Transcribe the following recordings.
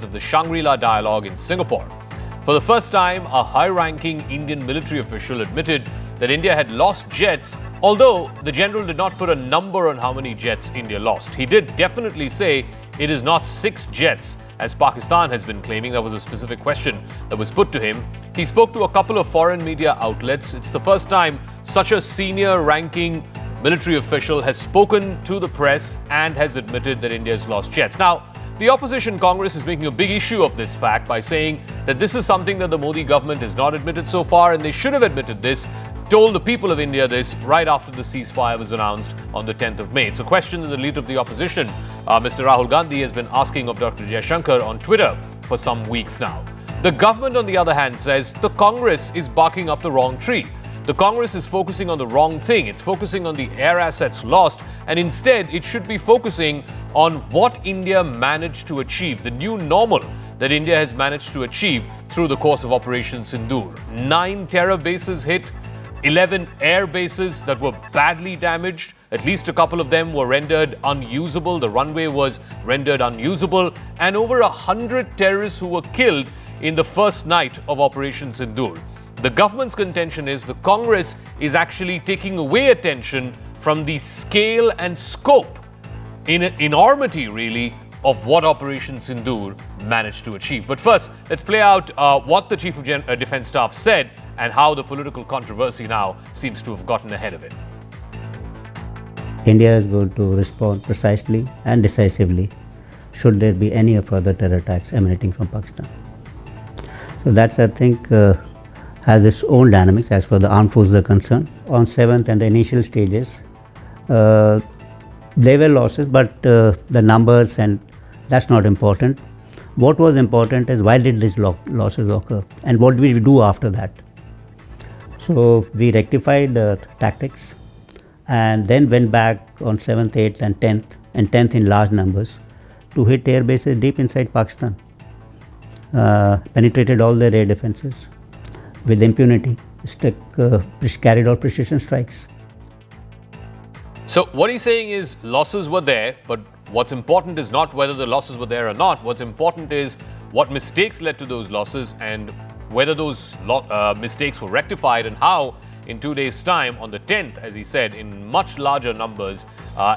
of the Shangri-La dialogue in Singapore. For the first time, a high-ranking Indian military official admitted that India had lost jets, although the general did not put a number on how many jets India lost. He did definitely say it is not 6 jets, as Pakistan has been claiming. That was a specific question that was put to him. He spoke to a couple of foreign media outlets. It's the first time such a senior-ranking military official has spoken to the press and has admitted that India has lost jets. Now, the opposition Congress is making a big issue of this fact by saying that this is something that the Modi government has not admitted so far, and they should have admitted this, told the people of India this right after the ceasefire was announced on the 10th of May. It's a question that the leader of the opposition, Mr. Rahul Gandhi, has been asking of Dr. Jaishankar on Twitter for some weeks now. The government, on the other hand, says the Congress is barking up the wrong tree. The Congress is focusing on the wrong thing. It's focusing on the air assets lost, and instead it should be focusing on what India managed to achieve, the new normal that India has managed to achieve through the course of Operation Synindur. 9 terror bases hit, 11 air bases that were badly damaged. At least a couple of them were rendered unusable. The runway was rendered unusable, and over 100 terrorists who were killed in the first night of Operation Synindur. The government's contention is the Congress is actually taking away attention from the scale and scope, in enormity really, of what Operation Synindur managed to achieve. But first, let's play out what the Chief of Defence Staff said and how the political controversy now seems to have gotten ahead of it. India is going to respond precisely and decisively should there be any further terror attacks emanating from Pakistan. So that's, I think, has its own dynamics as far as the armed forces are concerned. On 7th and the initial stages, there were losses, but the numbers, and that's not important. What was important is why did these losses occur and what did we do after that. So we rectified tactics and then went back on 7th, 8th and 10th in large numbers to hit air bases deep inside Pakistan. Penetrated all their air defenses with impunity, carried out precision strikes. So what he's saying is losses were there, but what's important is not whether the losses were there or not. What's important is what mistakes led to those losses and whether those mistakes were rectified, and how in 2 days' time, on the 10th, as he said, in much larger numbers,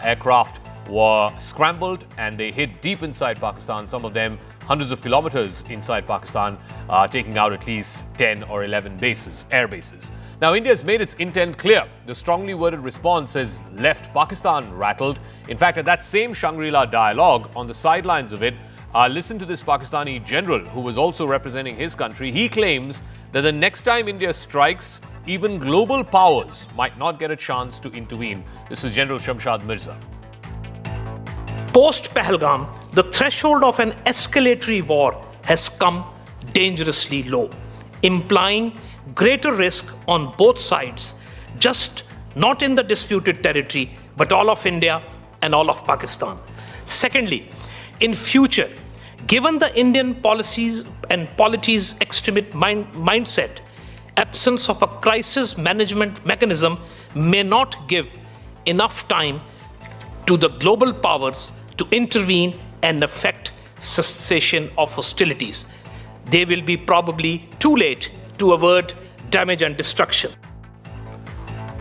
aircraft were scrambled and they hit deep inside Pakistan, some of them hundreds of kilometers inside Pakistan, taking out at least 10 or 11 bases, air bases. Now, India has made its intent clear. The strongly worded response has left Pakistan rattled. In fact, at that same Shangri-La dialogue, on the sidelines of it, listen to this Pakistani general who was also representing his country. He claims that the next time India strikes, even global powers might not get a chance to intervene. This is General Shamshad Mirza. Post-Pahalgam, the threshold of an escalatory war has come dangerously low, implying greater risk on both sides, just not in the disputed territory, but all of India and all of Pakistan. Secondly, in future, given the Indian policies and polity's extremist mindset, absence of a crisis management mechanism may not give enough time to the global powers to intervene and effect cessation of hostilities. They will be probably too late to avert damage and destruction.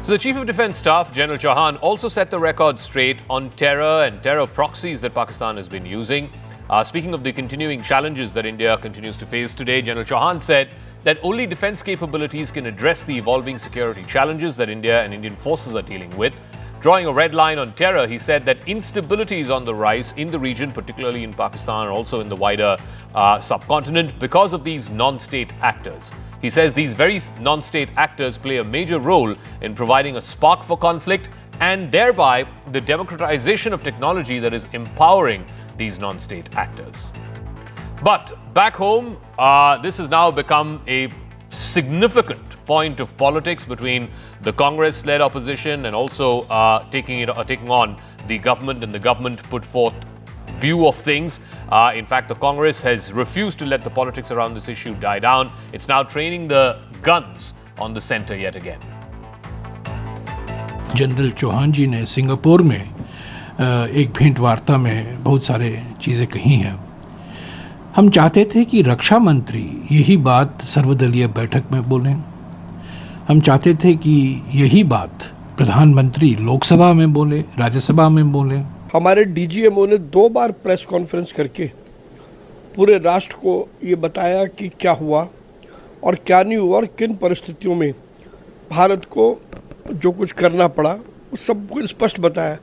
So the Chief of Defence Staff, General Chauhan, also set the record straight on terror and terror proxies that Pakistan has been using. Speaking of the continuing challenges that India continues to face today, General Chauhan said that only defence capabilities can address the evolving security challenges that India and Indian forces are dealing with. Drawing a red line on terror, he said that instability is on the rise in the region, particularly in Pakistan and also in the wider subcontinent, because of these non-state actors. He says these very non-state actors play a major role in providing a spark for conflict and thereby the democratization of technology that is empowering these non-state actors. But back home, this has now become a significant point of politics between the Congress-led opposition and also taking on the government, and the government put forth view of things. In fact, the Congress has refused to let the politics around this issue die down. It's now training the guns on the center yet again. General Chauhan ji ने Singapore में एक भेंट वार्ता में बहुत सारे चीज़ें कही हैं. हम चाहते थे कि रक्षा मंत्री यही बात सर्वदलीय बैठक में बोलें। हम चाहते थे कि यही बात प्रधानमंत्री लोकसभा में बोले, राज्यसभा में बोले। हमारे डीजीएमओ ने 2 बार प्रेस कॉन्फ्रेंस करके पूरे राष्ट्र को ये बताया कि क्या हुआ और क्या नहीं हुआ और किन परिस्थितियों में भारत को जो कुछ करना पड़ा, उस सब कुछ स्पष्ट बताया।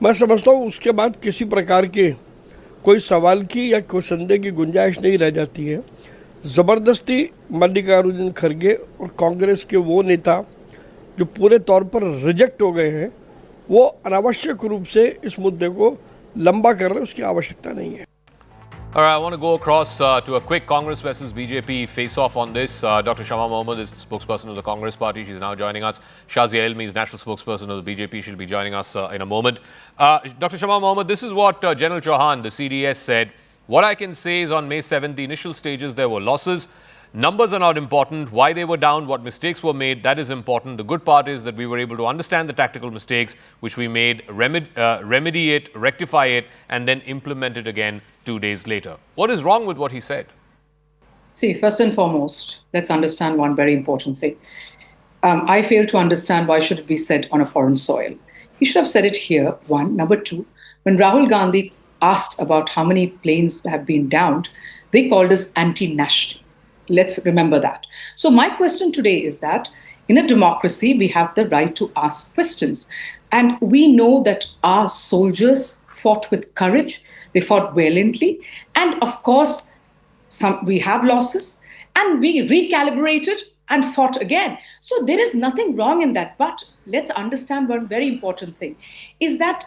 मैं समझता हूँ उसके बाद किसी प्रकार के कोई सवाल की या कोई संदेह की गुंजाइश नहीं रह जाती है। ज़बरदस्ती मल्लिकार्जुन खड़गे और कांग्रेस के वो नेता जो पूरे तौर पर रिजेक्ट हो गए हैं, वो अनावश्यक रूप से इस मुद्दे को लंबा कर रहे हैं, उसकी आवश्यकता नहीं है। All right, I want to go across to a quick Congress versus BJP face-off on this. Dr. Shama Mohammed is the spokesperson of the Congress party. She's now joining us. Shazia Elmi is national spokesperson of the BJP. She'll be joining us in a moment. Dr. Shama Mohammed, this is what General Chauhan, the CDS, said. What I can say is on May 7th, the initial stages, there were losses. Numbers are not important. Why they were down, what mistakes were made, that is important. The good part is that we were able to understand the tactical mistakes which we made, remedy it, rectify it, and then implement it again 2 days later. What is wrong with what he said? See, first and foremost, let's understand one very important thing. I fail to understand why should it be said on a foreign soil. He should have said it here, one. Number two, when Rahul Gandhi asked about how many planes have been downed, they called us anti-national. Let's remember that. So my question today is that in a democracy, we have the right to ask questions. And we know that our soldiers fought with courage. They fought valiantly. And of course, we have losses. And we recalibrated and fought again. So there is nothing wrong in that. But let's understand one very important thing is that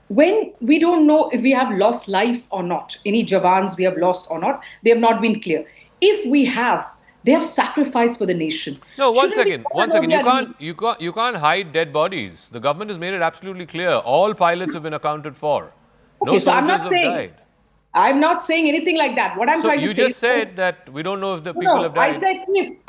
when we don't know if we have lost lives or not, any Jawans we have lost or not, they have not been clear. If we have, they have sacrificed for the nation. No, one second. You can't hide dead bodies. The government has made it absolutely clear. All pilots have been accounted for. Okay, no so soldiers I'm not saying anything like that. What I'm trying to say. You just said that we don't know if the people have died.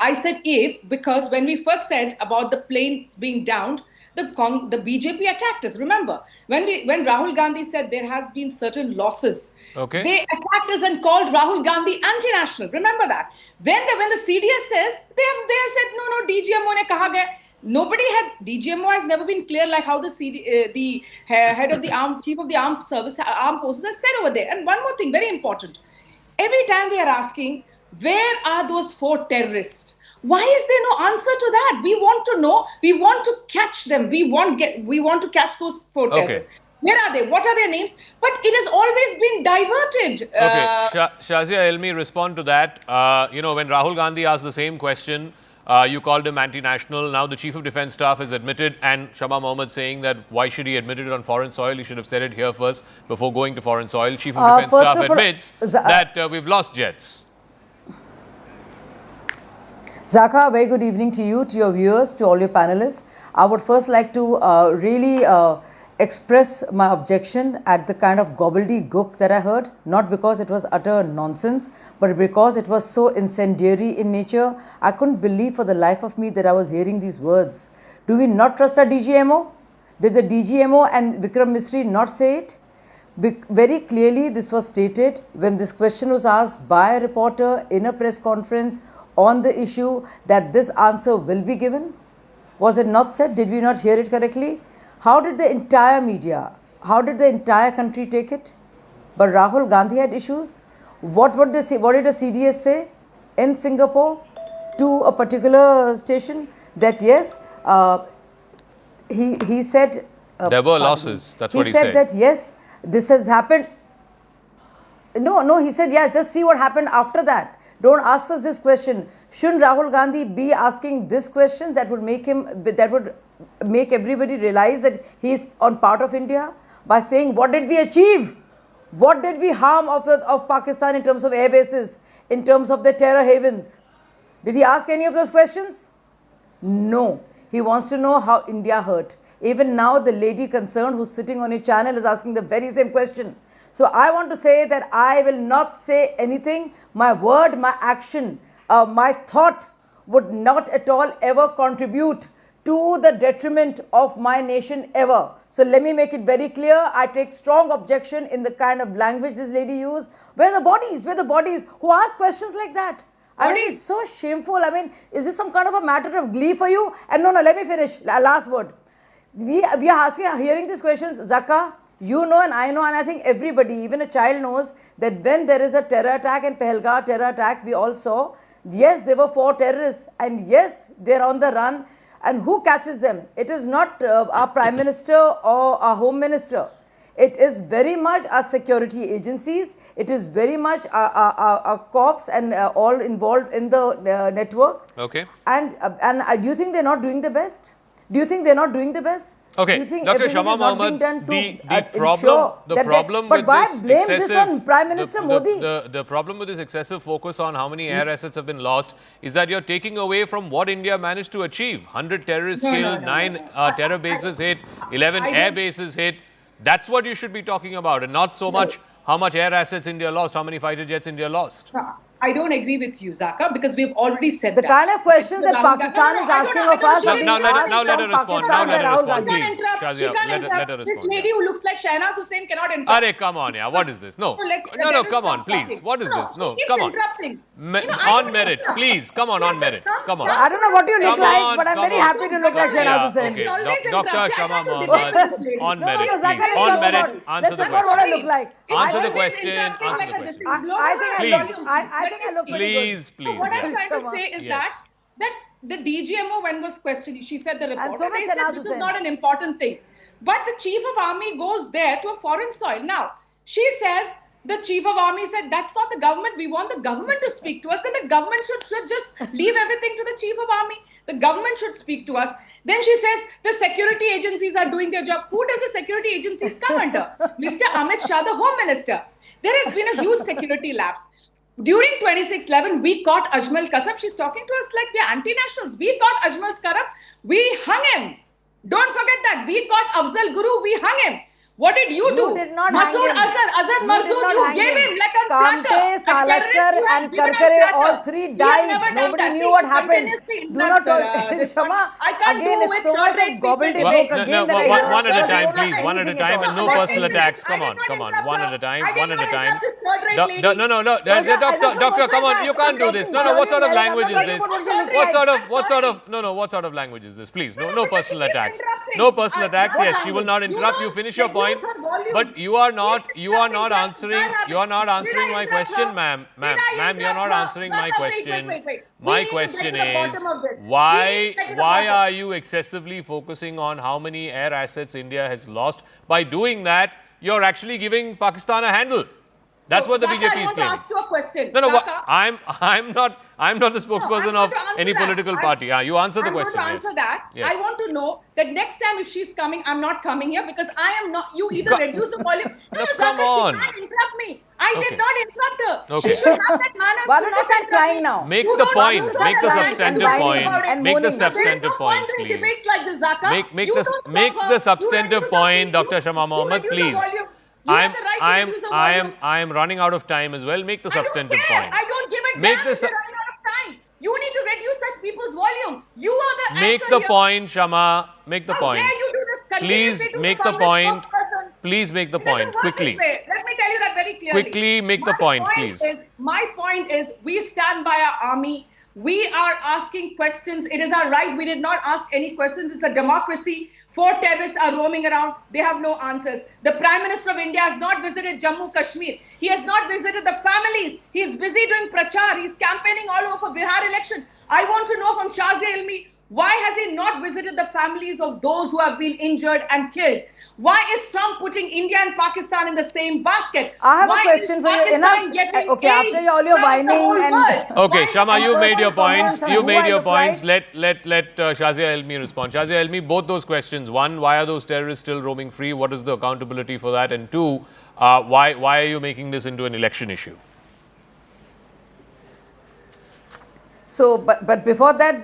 I said if because when we first said about the planes being downed, the BJP attacked us. Remember when Rahul Gandhi said there has been certain losses. Okay. They attacked us and called Rahul Gandhi anti-national. Remember that. When the CDS says, they have said, no, DGMO ne kaha gaya. DGMO has never been clear like how the head of the chief of the armed forces has said over there. And one more thing, very important. Every time we are asking, where are those 4 terrorists? Why is there no answer to that? We want to know. We want to catch them. We want to catch those 4 terrorists. Where are they? What are their names? But it has always been diverted. Okay, Shazia Elmi, respond to that. When Rahul Gandhi asked the same question, you called him anti-national. Now the Chief of Defence Staff has admitted, and Shama Mohammed saying that why should he admit it on foreign soil? He should have said it here first before going to foreign soil. Chief of Defence Staff admits that we've lost jets. Zaka, a very good evening to you, to your viewers, to all your panelists. I would first like to really express my objection at the kind of gobbledygook that I heard, not because it was utter nonsense, but because it was so incendiary in nature. I couldn't believe for the life of me that I was hearing these words. Do we not trust our DGMO? Did the DGMO and Vikram Misri not say it? Very clearly this was stated when this question was asked by a reporter in a press conference on the issue that this answer will be given. Was it not said? Did we not hear it correctly? How did the entire media, how did the entire country take it? But Rahul Gandhi had issues. What did the CDS say in Singapore to a particular station? That yes, he said... there were losses, that's what he said. He said that yes, this has happened. No, he said yes, just see what happened after that. Don't ask us this question. Shouldn't Rahul Gandhi be asking this question that would make everybody realize that he is on part of India by saying what did we achieve? What did we harm of Pakistan in terms of air bases, in terms of the terror havens? Did he ask any of those questions? No. He wants to know how India hurt. Even now the lady concerned who's sitting on a channel is asking the very same question. So I want to say that I will not say anything. My word, my action, my thought would not at all ever contribute to the detriment of my nation ever. So let me make it very clear. I take strong objection in the kind of language this lady used. Where the bodies who ask questions like that? I mean, it's so shameful. I mean, is this some kind of a matter of glee for you? And no, let me finish. Last word. We are hearing these questions. Zaka, you know and I know, and I think everybody, even a child knows that when there is a terror attack and Pahalgam terror attack, we all saw, yes, there were 4 terrorists and yes, they're on the run. And who catches them? It is not our Prime Minister or our Home Minister. It is very much our security agencies. It is very much our cops and all involved in the network. Okay. And do you think they're not doing the best? Do you think they're not doing the best? Okay, Dr. Shama Mohammed, the problem with this excessive, Prime Minister Modi. The problem with this excessive focus on how many air assets have been lost is that you're taking away from what India managed to achieve. 100 terrorists killed, 9 terror bases hit, 11 air bases hit. That's what you should be talking about, and not so much how much air assets India lost, how many fighter jets India lost. I don't agree with you, Zaka, because we've already said the kind of questions that Pakistan is asking of us. Now let her respond. Now let her respond, please. Shazia, let her respond. This lady who looks like Shahnaz Hussain cannot interrupt. Arey, come on, yeah. What is this? No, come on, please. What is this? No, come on. On merit, please. Come on merit. Come on. I don't know what you look like, but I'm very happy to look like Shahnaz Hussain. Okay, Dr. Shama Mohammed, on merit, please. On merit, answer the question. What I look like. Answer the question. Answer the question. I think I look please. What I'm trying to say is that the DGMO, when was questioned, she said the report. So they said this is not an important thing. But the chief of army goes there to a foreign soil. Now, she says, the chief of army said, that's not the government. We want the government to speak to us. Then the government should just leave everything to the chief of army. The government should speak to us. Then she says, the security agencies are doing their job. Who does the security agencies come under? Mr. Amit Shah, the Home Minister. There has been a huge security lapse. During 26/11, we caught Ajmal Kasab. She's talking to us like we're anti-nationals. We caught Ajmal Kasab. We hung him. Don't forget that. We caught Afzal Guru. We hung him. What did you do? Did not Masood Azhar Marzood, you gave him like a platter. Salaskar and Karkare, all 3 died. Nobody knew what happened. Do not talk. Shama, again, it's so much of gobbledygook. One at a time, please. One at a time, and no personal attacks. Come on. One at a time. No. Doctor, come on. You can't do this. No. What sort of language is this? What sort of language is this? Please, no personal attacks. No personal attacks. Yes, she will not interrupt you. Finish your point. But you are not answering my question, ma'am. Ma'am, you're not answering my question. My question is, why are you excessively focusing on how many air assets India has lost? By doing that, you're actually giving Pakistan a handle. That's what the BJP is claiming. I want to ask you a question. No. I'm not the spokesperson of any political party. You answer the question. I want to answer that. Yes. I want to know that next time if she's coming, I'm not coming here because I am not. You either reduce the volume. No, come on. She can't interrupt me. I did not interrupt her. Okay. She should have that manners. Why don't you start crying now? Make the point. Make the substantive point. Make the substantive point, please. Debates like this, Zaka. Make the substantive point, Dr. Shama Mohammed, please. I am running out of time as well. Make the substantive point. I don't give a damn if you're running out of time. You need to reduce such people's volume. You are the Make the point, Shama. Make the point. How dare you do this continuously? Please make the point. Please make the point quickly. Let me tell you that very clearly. Quickly make the point, please. My point is, we stand by our army. We are asking questions. It is our right. We did not ask any questions. It's a democracy. 4 terrorists are roaming around. They have no answers. The Prime Minister of India has not visited Jammu Kashmir. He has not visited the families. He is busy doing prachar. He's campaigning all over Bihar election. I want to know from Shazia Ilmi, why has he not visited the families of those who have been injured and killed? Why is Trump putting India and Pakistan in the same basket? I have a question for you. Enough. Okay, after all your whining and... Okay, Shama, you made your points. You made your points. Let Shazia Elmi respond. Shazia Elmi, both those questions. One, why are those terrorists still roaming free? What is the accountability for that? And two, why are you making this into an election issue? So, but before that,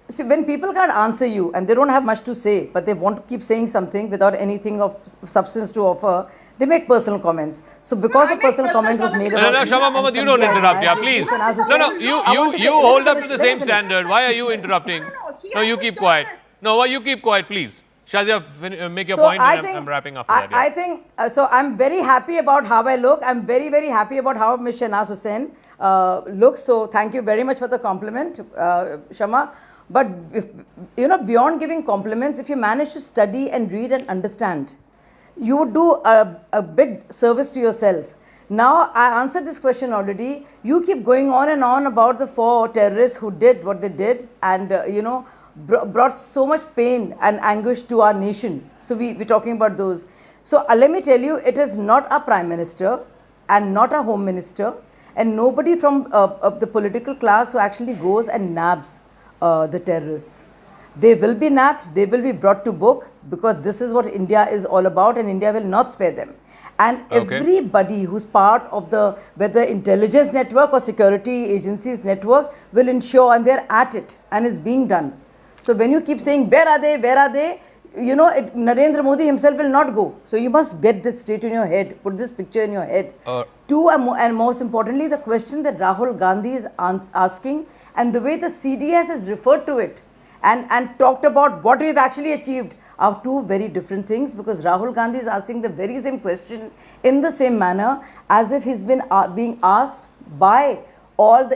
see, when people can't answer you and they don't have much to say, but they want to keep saying something without anything of substance to offer, they make personal comments. So, because a personal comment was made about... No, Shama Mohammed, you don't interrupt, yeah, please. No, you hold up to the same standard. Why are you interrupting? No, you keep quiet. No, well, you keep quiet, please. Shazia, make your point and I'm wrapping after that. Yeah. I think, so I'm very happy about how I look. I'm very, very happy about how Ms. Shahnaz Hussain looks. So thank you very much for the compliment, Shama. But, if, beyond giving compliments, if you manage to study and read and understand, you would do a big service to yourself. Now, I answered this question already. You keep going on and on about the 4 terrorists who did what they did and, brought so much pain and anguish to our nation. So we're talking about those. So let me tell you, it is not a prime minister and not a home minister and nobody from the political class who actually goes and nabs the terrorists. They will be nabbed, they will be brought to book because this is what India is all about and India will not spare them. And everybody who's part of the, whether intelligence network or security agencies network will ensure, and they're at it and is being done. So when you keep saying, where are they, Narendra Modi himself will not go. So you must get this straight in your head, put this picture in your head. And most importantly, the question that Rahul Gandhi is asking and the way the CDS has referred to it and talked about what we've actually achieved are 2 very different things, because Rahul Gandhi is asking the very same question in the same manner as if he's been being asked by all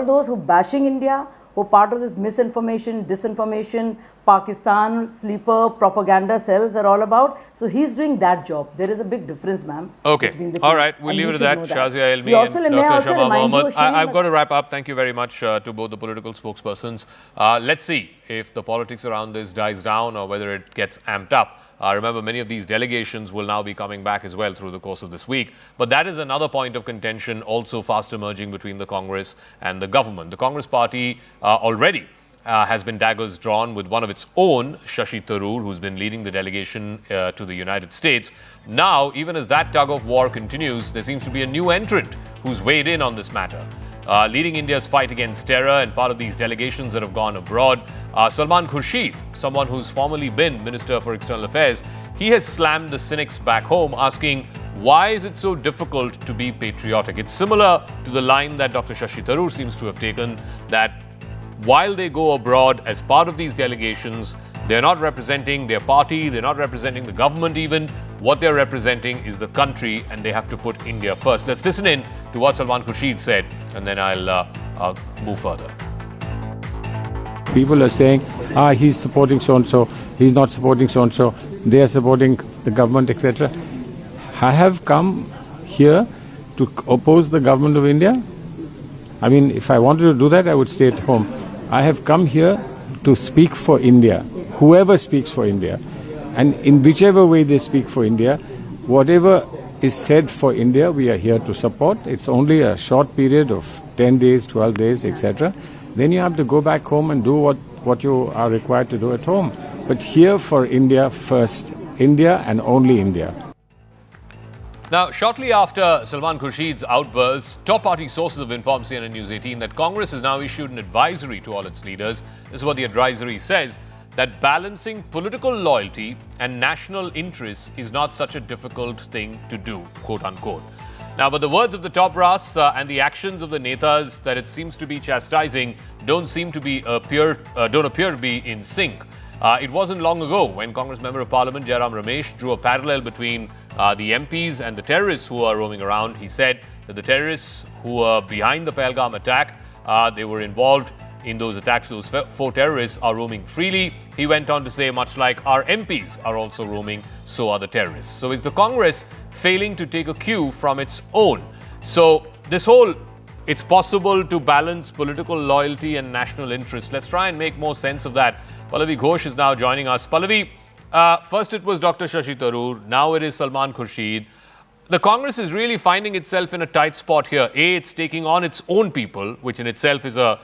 those who bashing India, who part of this misinformation, disinformation, Pakistan, sleeper, propaganda cells are all about. So he's doing that job. There is a big difference, ma'am. Okay. All right. We'll leave it at that. Shazia Elmi and Dr. Shama Mohammed. I've got to wrap up. Thank you very much to both the political spokespersons. Let's see if the politics around this dies down or whether it gets amped up. Remember, many of these delegations will now be coming back as well through the course of this week. But that is another point of contention also fast emerging between the Congress and the government. The Congress party already has been daggers drawn with one of its own, Shashi Tharoor, who's been leading the delegation to the United States. Now, even as that tug of war continues, there seems to be a new entrant who's weighed in on this matter. Leading India's fight against terror and part of these delegations that have gone abroad, Salman Khurshid, someone who's formerly been Minister for External Affairs, he has slammed the cynics back home, asking, why is it so difficult to be patriotic? It's similar to the line that Dr. Shashi Tharoor seems to have taken, that while they go abroad as part of these delegations, they're not representing their party, they're not representing the government even. What they're representing is the country and they have to put India first. Let's listen in to what Salman Khurshid said and then I'll move further. People are saying, he's supporting so-and-so, he's not supporting so-and-so, they are supporting the government, etc. I have come here to oppose the government of India. I mean, if I wanted to do that, I would stay at home. I have come here to speak for India, whoever speaks for India. And in whichever way they speak for India, whatever is said for India, we are here to support. It's only a short period of 10 days, 12 days, etc. Then you have to go back home and do what you are required to do at home. But here for India first, India and only India. Now, shortly after Salman Khurshid's outburst, top party sources have informed CNN News 18 that Congress has now issued an advisory to all its leaders. This is what the advisory says, that balancing political loyalty and national interests is not such a difficult thing to do, quote unquote. Now, but the words of the top brass and the actions of the netas that it seems to be chastising don't appear to be in sync. It wasn't long ago when Congress Member of Parliament Jairam Ramesh drew a parallel between the MPs and the terrorists who are roaming around. He said that the terrorists who were behind the Pahalgam attack, they were involved in those attacks. Those 4 terrorists are roaming freely. He went on to say, much like our MPs are also roaming, so are the terrorists. So is the Congress failing to take a cue from its own? So this whole, it's possible to balance political loyalty and national interest. Let's try and make more sense of that. Pallavi Ghosh is now joining us. Pallavi, first it was Dr. Shashi Tharoor, now it is Salman Khurshid. The Congress is really finding itself in a tight spot here. A, it's taking on its own people, which in itself is a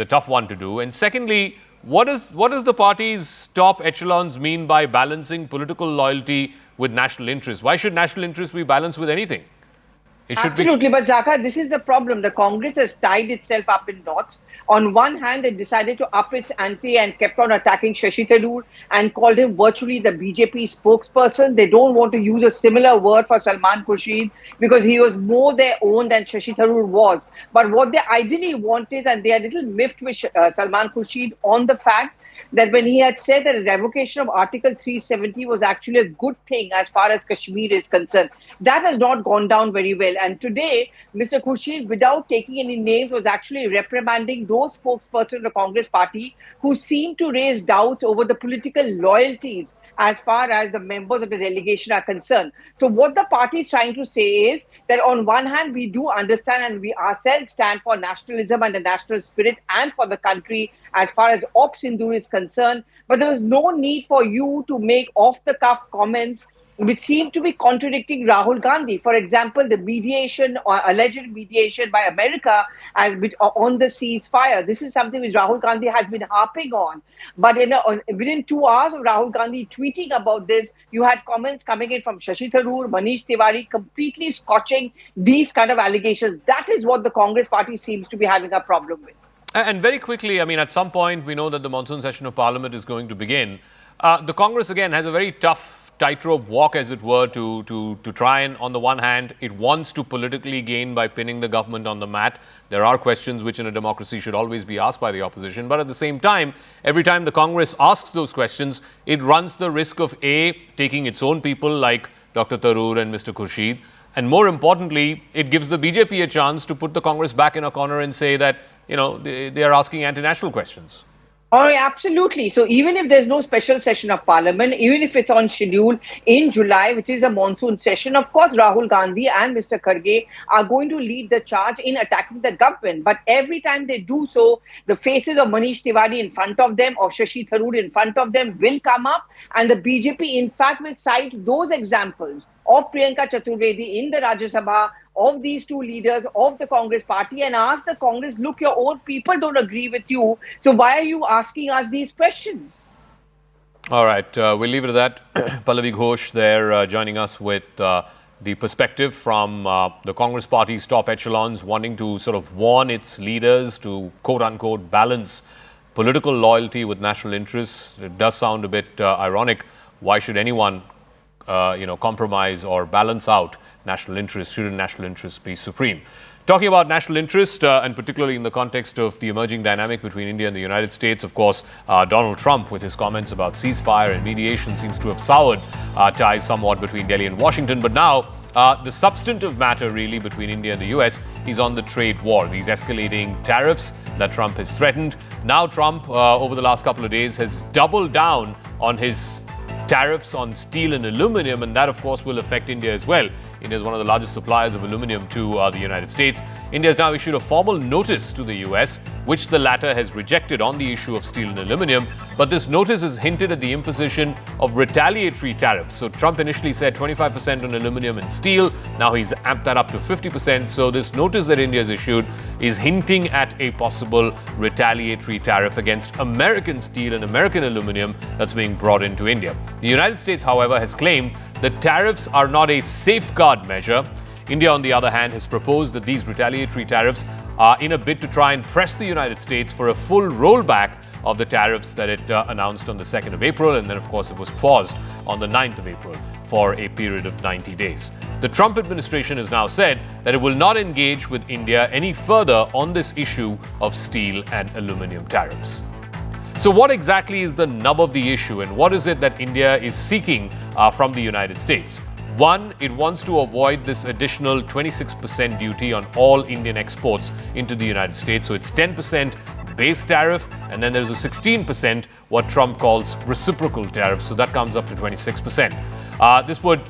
tough one to do. And secondly, what does the party's top echelons mean by balancing political loyalty with national interest? Why should national interest be balanced with anything? It should Absolutely, but Jaka, this is the problem. The Congress has tied itself up in knots. On one hand, it decided to up its ante and kept on attacking Shashi Tharoor and called him virtually the BJP spokesperson. They don't want to use a similar word for Salman Khurshid because he was more their own than Shashi Tharoor was. But what they ideally want is, and they are a little miffed with Salman Khurshid on the fact that when he had said that the revocation of Article 370 was actually a good thing as far as Kashmir is concerned. That has not gone down very well. And today, Mr. Khurshid, without taking any names, was actually reprimanding those spokespersons of the Congress party who seem to raise doubts over the political loyalties as far as the members of the delegation are concerned. So what the party is trying to say is that on one hand, we do understand and we ourselves stand for nationalism and the national spirit and for the country as far as Synindur is concerned, but there was no need for you to make off-the-cuff comments which seem to be contradicting Rahul Gandhi. For example, the mediation or alleged mediation by America on the ceasefire. This is something which Rahul Gandhi has been harping on. But within 2 hours of Rahul Gandhi tweeting about this, you had comments coming in from Shashi Tharoor, Manish Tiwari, completely scotching these kind of allegations. That is what the Congress party seems to be having a problem with. And very quickly, I mean, at some point, we know that the monsoon session of Parliament is going to begin. The Congress, again, has a very tough tightrope walk, as it were, to try and, on the one hand, it wants to politically gain by pinning the government on the mat. There are questions which in a democracy should always be asked by the opposition. But at the same time, every time the Congress asks those questions, it runs the risk of A, taking its own people like Dr. Tharoor and Mr. Khurshid. And more importantly, it gives the BJP a chance to put the Congress back in a corner and say that, you know, they are asking anti-national questions. Oh, absolutely. So even if there's no special session of Parliament, even if it's on schedule in July, which is the monsoon session, of course, Rahul Gandhi and Mr. Kharge are going to lead the charge in attacking the government. But every time they do so, the faces of Manish Tiwari in front of them, of Shashi Tharoor in front of them will come up. And the BJP, in fact, will cite those examples of Priyanka Chaturvedi in the Rajya Sabha, of these two leaders of the Congress party, and ask the Congress, look, your own people don't agree with you, so why are you asking us these questions? All right, we'll leave it at that. Pallavi Ghosh there joining us with the perspective from the Congress party's top echelons wanting to sort of warn its leaders to quote-unquote balance political loyalty with national interests. It does sound a bit ironic. Why should anyone compromise or balance out national interests? Shouldn't national interests be supreme? Talking about national interest, and particularly in the context of the emerging dynamic between India and the United States, of course, Donald Trump, with his comments about ceasefire and mediation, seems to have soured ties somewhat between Delhi and Washington. But now, the substantive matter really between India and the US is on the trade war, these escalating tariffs that Trump has threatened. Now Trump, over the last couple of days, has doubled down on his tariffs on steel and aluminum, and that of course will affect India as well. India is one of the largest suppliers of aluminum to the United States. India has now issued a formal notice to the US, which the latter has rejected on the issue of steel and aluminum. But this notice has hinted at the imposition of retaliatory tariffs. So Trump initially said 25% on aluminum and steel. Now he's amped that up to 50%. So this notice that India has issued is hinting at a possible retaliatory tariff against American steel and American aluminum that's being brought into India. The United States, however, has claimed that tariffs are not a safeguard measure. India, on the other hand, has proposed that these retaliatory tariffs are in a bid to try and press the United States for a full rollback of the tariffs that it announced on the 2nd of April. And then, of course, it was paused on the 9th of April for a period of 90 days. The Trump administration has now said that it will not engage with India any further on this issue of steel and aluminum tariffs. So what exactly is the nub of the issue, and what is it that India is seeking from the United States? One, it wants to avoid this additional 26% duty on all Indian exports into the United States. So it's 10% base tariff, and then there's a 16% what Trump calls reciprocal tariff. So that comes up to 26%. This would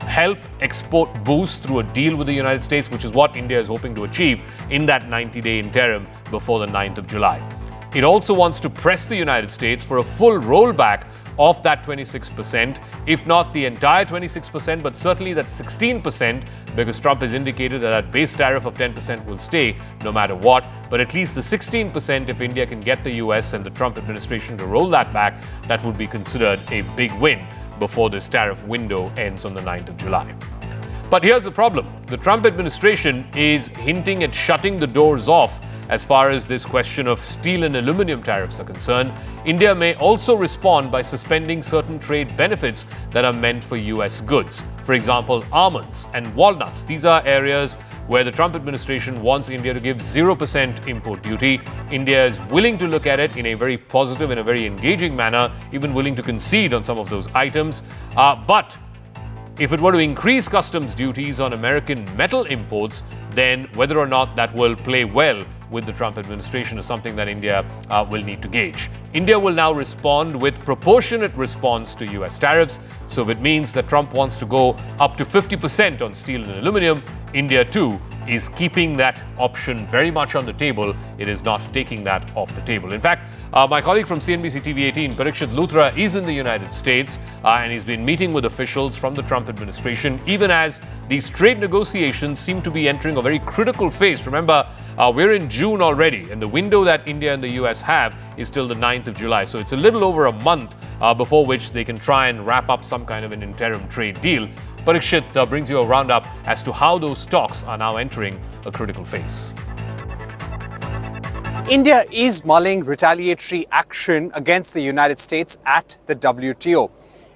help export boost through a deal with the United States, which is what India is hoping to achieve in that 90-day interim before the 9th of July. It also wants to press the United States for a full rollback of that 26%, if not the entire 26%, but certainly that 16%, because Trump has indicated that that base tariff of 10% will stay no matter what. But at least the 16%, if India can get the US and the Trump administration to roll that back, that would be considered a big win before this tariff window ends on the 9th of July. But here's the problem. The Trump administration is hinting at shutting the doors off as far as this question of steel and aluminum tariffs are concerned. India may also respond by suspending certain trade benefits that are meant for US goods. For example, almonds and walnuts. These are areas where the Trump administration wants India to give 0% import duty. India is willing to look at it in a very positive and a very engaging manner, even willing to concede on some of those items. But if it were to increase customs duties on American metal imports, then whether or not that will play well with the Trump administration is something that India will need to gauge. India will now respond with proportionate response to US tariffs. So if it means that Trump wants to go up to 50% on steel and aluminum, India too is keeping that option very much on the table. It is not taking that off the table. In fact, my colleague from CNBC TV 18, Parikshit Luthra, is in the United States and he's been meeting with officials from the Trump administration, even as these trade negotiations seem to be entering a very critical phase. Remember, we're in June already, and the window that India and the US have is till the 9th of July. So it's a little over a month before which they can try and wrap up some kind of an interim trade deal. Parikshit brings you a roundup as to how those talks are now entering a critical phase. India is mulling retaliatory action against the United States at the WTO.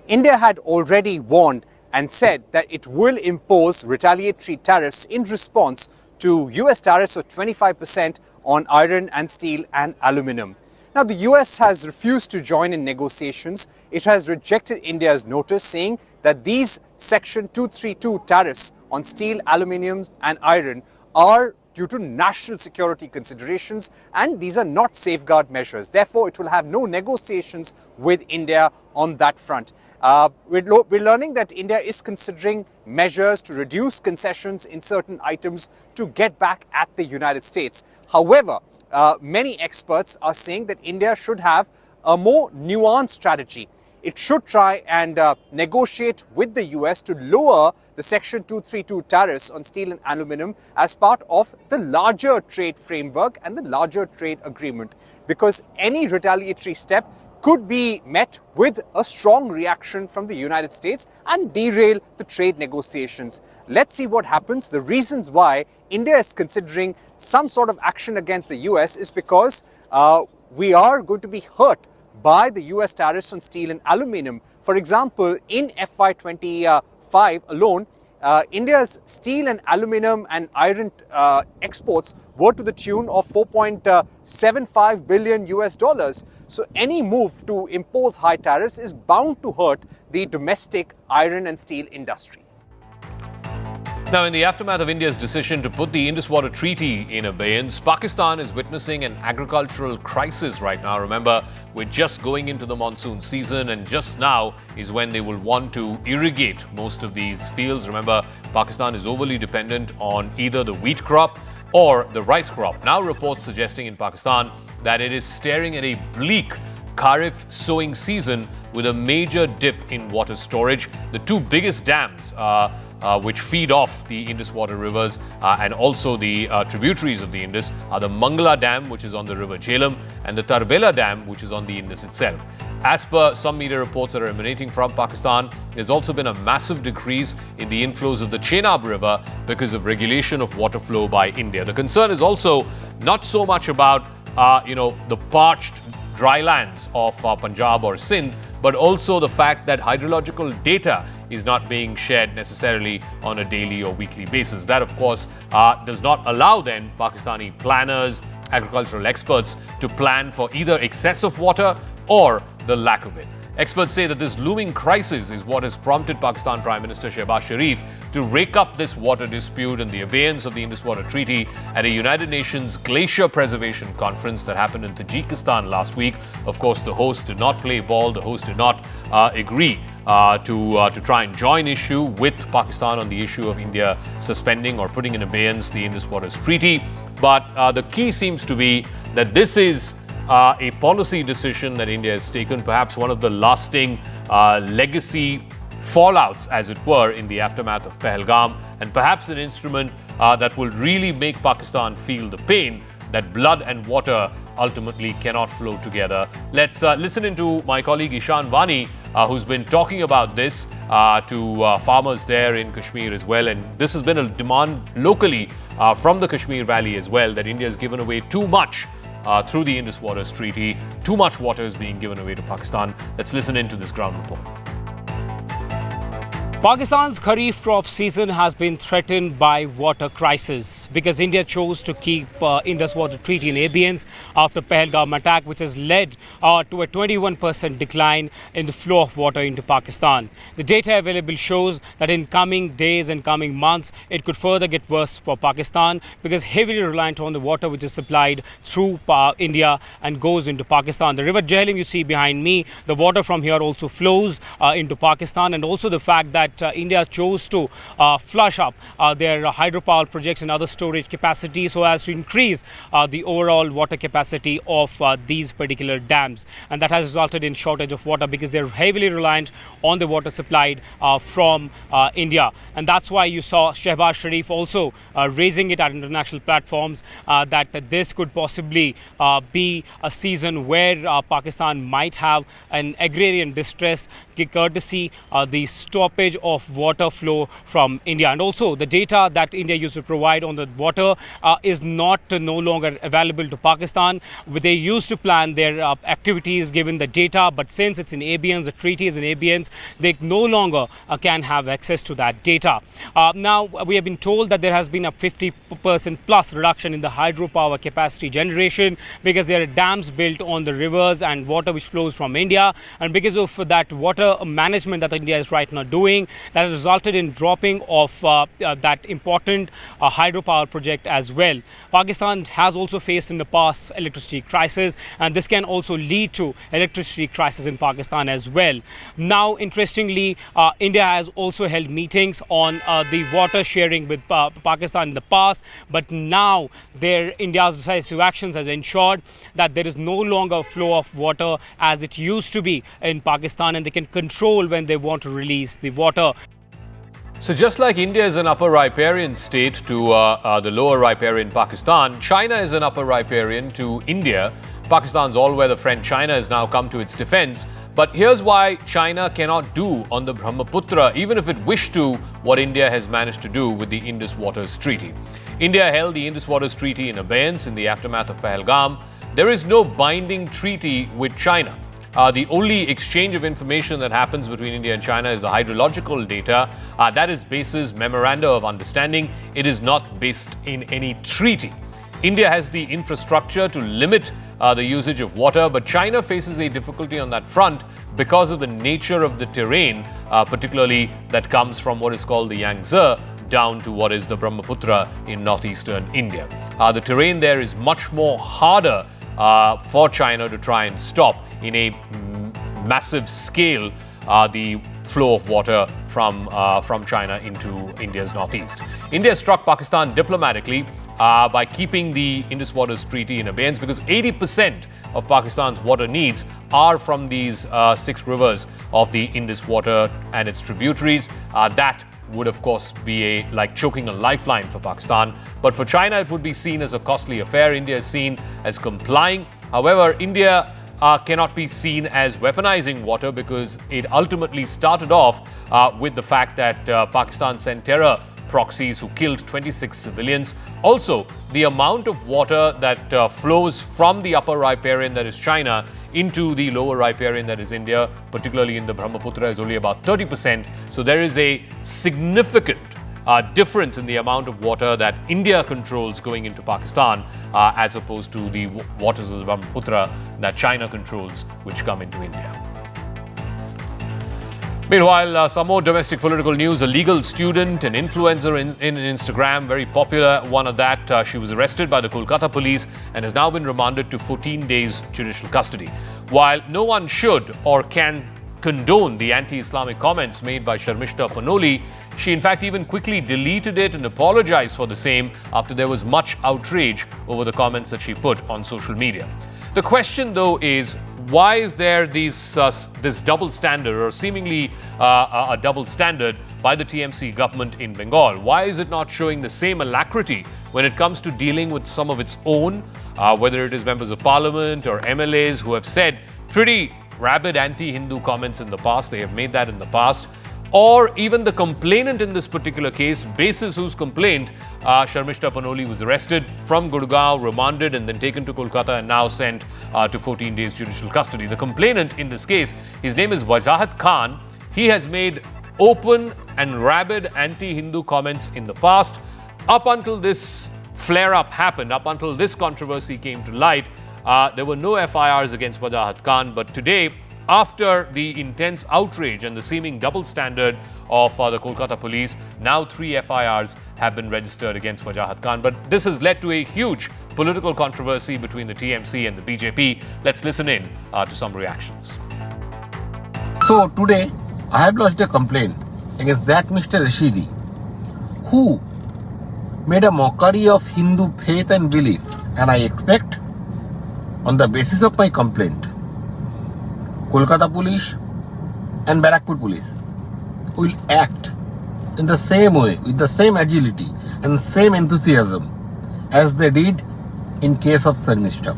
India had already warned and said that it will impose retaliatory tariffs in response to US tariffs of 25% on iron and steel and aluminum. Now, the US has refused to join in negotiations. It has rejected India's notice, saying that these Section 232 tariffs on steel, aluminum and iron are due to national security considerations, and these are not safeguard measures. Therefore, it will have no negotiations with India on that front. We're learning that India is considering measures to reduce concessions in certain items to get back at the United States. However, many experts are saying that India should have a more nuanced strategy. It should try and negotiate with the US to lower the Section 232 tariffs on steel and aluminum as part of the larger trade framework and the larger trade agreement, because any retaliatory step could be met with a strong reaction from the United States and derail the trade negotiations. Let's see what happens. The reasons why India is considering some sort of action against the US is because we are going to be hurt by the US tariffs on steel and aluminum. For example, in FY25 alone, India's steel and aluminum and iron exports were to the tune of 4.75 billion US dollars. So any move to impose high tariffs is bound to hurt the domestic iron and steel industry. Now, in the aftermath of India's decision to put the Indus Water Treaty in abeyance, Pakistan is witnessing an agricultural crisis right now. Remember, we're just going into the monsoon season, and just now is when they will want to irrigate most of these fields. Remember, Pakistan is overly dependent on either the wheat crop or the rice crop. Now, reports suggesting in Pakistan that it is staring at a bleak Kharif sowing season with a major dip in water storage. The two biggest dams which feed off the Indus water rivers and also the tributaries of the Indus are the Mangala Dam, which is on the river Jhelum, and the Tarbela Dam, which is on the Indus itself. As per some media reports that are emanating from Pakistan, there's also been a massive decrease in the inflows of the Chenab River because of regulation of water flow by India. The concern is also not so much about the parched dry lands of Punjab or Sindh, but also the fact that hydrological data is not being shared necessarily on a daily or weekly basis. That, of course, does not allow then Pakistani planners, agricultural experts to plan for either excess of water or the lack of it. Experts say that this looming crisis is what has prompted Pakistan Prime Minister Shehbaz Sharif to rake up this water dispute and the abeyance of the Indus Water Treaty at a United Nations Glacier Preservation Conference that happened in Tajikistan last week. Of course, the host did not play ball. The host did not agree to try and join issue with Pakistan on the issue of India suspending or putting in abeyance the Indus Waters Treaty. But the key seems to be that this is a policy decision that India has taken, perhaps one of the lasting legacy fallouts, as it were, in the aftermath of Pahalgam, and perhaps an instrument that will really make Pakistan feel the pain that blood and water ultimately cannot flow together. Let's listen into my colleague Ishan Vani, who's been talking about this to farmers there in Kashmir as well. And this has been a demand locally from the Kashmir Valley as well, that India has given away too much through the Indus Waters Treaty. Too much water is being given away to Pakistan. Let's listen into this ground report. Pakistan's Kharif crop season has been threatened by water crisis because India chose to keep Indus Water Treaty in abeyance after Pahalgam attack, which has led to a 21% decline in the flow of water into Pakistan. The data available shows that in coming days and coming months, it could further get worse for Pakistan because heavily reliant on the water which is supplied through India and goes into Pakistan. The river Jhelum you see behind me, the water from here also flows into Pakistan, and also the fact that India chose to flush up their hydropower projects and other storage capacity so as to increase the overall water capacity of these particular dams, and that has resulted in shortage of water because they're heavily reliant on the water supplied from India. And that's why you saw Shehbaz Sharif also raising it at international platforms that this could possibly be a season where Pakistan might have an agrarian distress courtesy the stoppage of water flow from India. And also the data that India used to provide on the water is no longer available to Pakistan. They used to plan their activities given the data, but since it's in abeyance, the treaty is in abeyance, they no longer can have access to that data. Now we have been told that there has been a 50% plus reduction in the hydropower capacity generation because there are dams built on the rivers and water which flows from India, and because of that water management that India is right now doing, that has resulted in dropping of that important hydropower project as well. Pakistan has also faced in the past electricity crisis, and this can also lead to electricity crisis in Pakistan as well. Now, interestingly, India has also held meetings on the water sharing with Pakistan in the past, but now India's decisive actions has ensured that there is no longer flow of water as it used to be in Pakistan, and they can control when they want to release the water. So just like India is an upper riparian state to the lower riparian Pakistan, China is an upper riparian to India. Pakistan's all-weather friend China has now come to its defense. But here's why China cannot do on the Brahmaputra, even if it wished to, what India has managed to do with the Indus Waters Treaty. India held the Indus Waters Treaty in abeyance in the aftermath of Pahalgam. There is no binding treaty with China. The only exchange of information that happens between India and China is the hydrological data. That is basis memoranda of understanding. It is not based in any treaty. India has the infrastructure to limit the usage of water, but China faces a difficulty on that front because of the nature of the terrain, particularly that comes from what is called the Yangtze down to what is the Brahmaputra in northeastern India. The terrain there is much more harder for China to try and stop in a massive scale the flow of water from China into India's northeast. India struck Pakistan diplomatically by keeping the Indus Waters Treaty in abeyance because 80% of Pakistan's water needs are from these 6 rivers of the Indus water and its tributaries. That would of course be like choking a lifeline for Pakistan. But for China, it would be seen as a costly affair. India is seen as complying. However, India cannot be seen as weaponizing water because it ultimately started off with the fact that Pakistan sent terror proxies who killed 26 civilians. Also, the amount of water that flows from the upper riparian, that is China, into the lower riparian, that is India, particularly in the Brahmaputra, is only about 30%. So there is a significant difference in the amount of water that India controls going into Pakistan as opposed to the waters of the Brahmaputra that China controls, which come into India. Meanwhile, some more domestic political news. A legal student, an influencer in Instagram, very popular one of that. She was arrested by the Kolkata police and has now been remanded to 14 days judicial custody. While no one should or can condone the anti-Islamic comments made by Sharmishta Panoli, she in fact even quickly deleted it and apologized for the same after there was much outrage over the comments that she put on social media. The question, though, is why is there this double standard, or seemingly a double standard by the TMC government in Bengal? Why is it not showing the same alacrity when it comes to dealing with some of its own, whether it is members of parliament or MLAs who have said pretty rabid anti-Hindu comments in the past? They have made that in the past. Or even the complainant in this particular case, basis whose complaint, Sharmishta Panoli was arrested from Gurgaon, remanded and then taken to Kolkata and now sent to 14 days judicial custody. The complainant in this case, his name is Wajahat Khan. He has made open and rabid anti-Hindu comments in the past. Up until this flare-up happened, up until this controversy came to light, there were no FIRs against Wajahat Khan. But today, after the intense outrage and the seeming double standard of the Kolkata police, now 3 FIRs have been registered against Wajahat Khan. But this has led to a huge political controversy between the TMC and the BJP. Let's listen in to some reactions. So today, I have lodged a complaint against that Mr. Rashidi, who made a mockery of Hindu faith and belief, and I expect, on the basis of my complaint, Kolkata police and Barakpur police will act in the same way, with the same agility and same enthusiasm as they did in case of Synindur.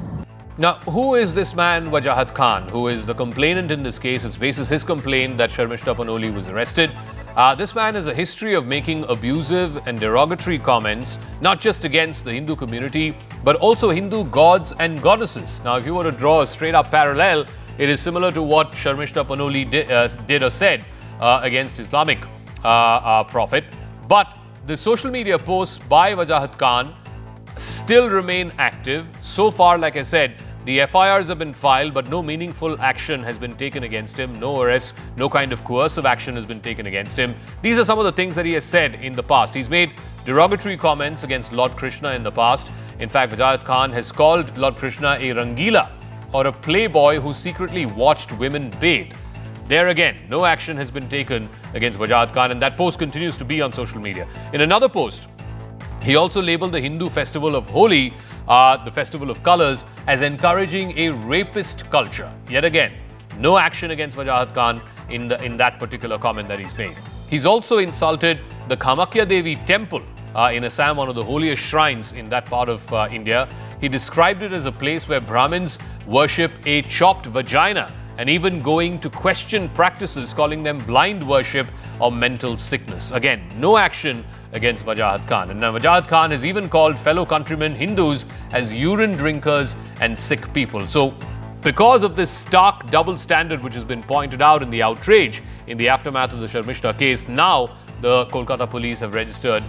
Now, who is this man Wajahat Khan, who is the complainant in this case? It's basis his complaint that Sharmishta Panoli was arrested. This man has a history of making abusive and derogatory comments, not just against the Hindu community, but also Hindu gods and goddesses. Now, if you were to draw a straight-up parallel, it is similar to what Sharmishta Panoli did or said against Islamic prophet. But the social media posts by Wajahat Khan still remain active. So far, like I said, the FIRs have been filed, but no meaningful action has been taken against him. No arrest, no kind of coercive action has been taken against him. These are some of the things that he has said in the past. He's made derogatory comments against Lord Krishna in the past. In fact, Wajahat Khan has called Lord Krishna a Rangila, or a playboy who secretly watched women bathe. There again, no action has been taken against Wajahat Khan, and that post continues to be on social media. In another post, he also labeled the Hindu festival of Holi, the festival of colors, as encouraging a rapist culture. Yet again, no action against Wajahat Khan in that particular comment that he's made. He's also insulted the Kamakya Devi temple in Assam, one of the holiest shrines in that part of India. He described it as a place where Brahmins worship a chopped vagina, and even going to question practices, calling them blind worship or mental sickness. Again, no action against Wajahat Khan. And now Wajahat Khan has even called fellow countrymen Hindus as urine drinkers and sick people. So, because of this stark double standard which has been pointed out in the outrage in the aftermath of the Sharmishta case, now the Kolkata police have registered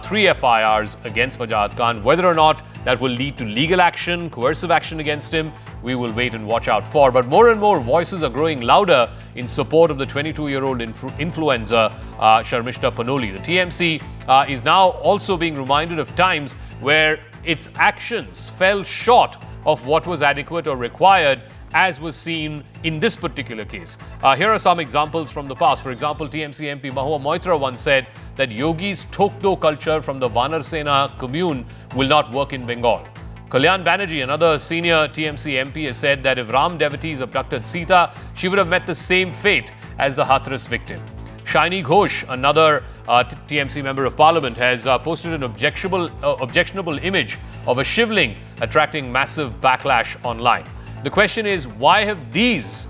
3 FIRs against Wajahat Khan. Whether or not that will lead to legal action, coercive action against him, we will wait and watch out for. But more and more voices are growing louder in support of the 22-year-old influencer Sharmishta Panoli. The TMC is now also being reminded of times where its actions fell short of what was adequate or required, as was seen in this particular case. Here are some examples from the past. For example, TMC MP Mahua Moitra once said that Yogi's Tokdo culture from the Vanar Sena commune will not work in Bengal. Kalyan Banerjee, another senior TMC MP, has said that if Ram devotees abducted Sita, she would have met the same fate as the Hathras victim. Shaini Ghosh, another TMC member of parliament, has posted an objectionable image of a shivling attracting massive backlash online. The question is, why have these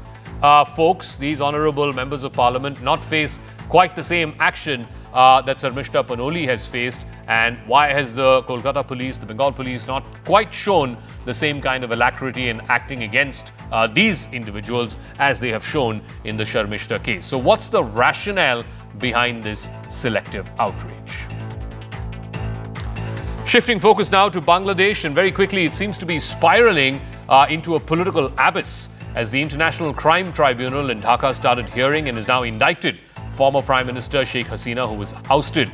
folks, these honorable members of parliament, not faced quite the same action that Sharmishta Panoli has faced? And why has the Kolkata police, the Bengal police, not quite shown the same kind of alacrity in acting against these individuals as they have shown in the Sharmishta case? So what's the rationale behind this selective outrage? Shifting focus now to Bangladesh, and very quickly it seems to be spiraling into a political abyss as the International Crime Tribunal in Dhaka started hearing and is now indicted former Prime Minister Sheikh Hasina, who was ousted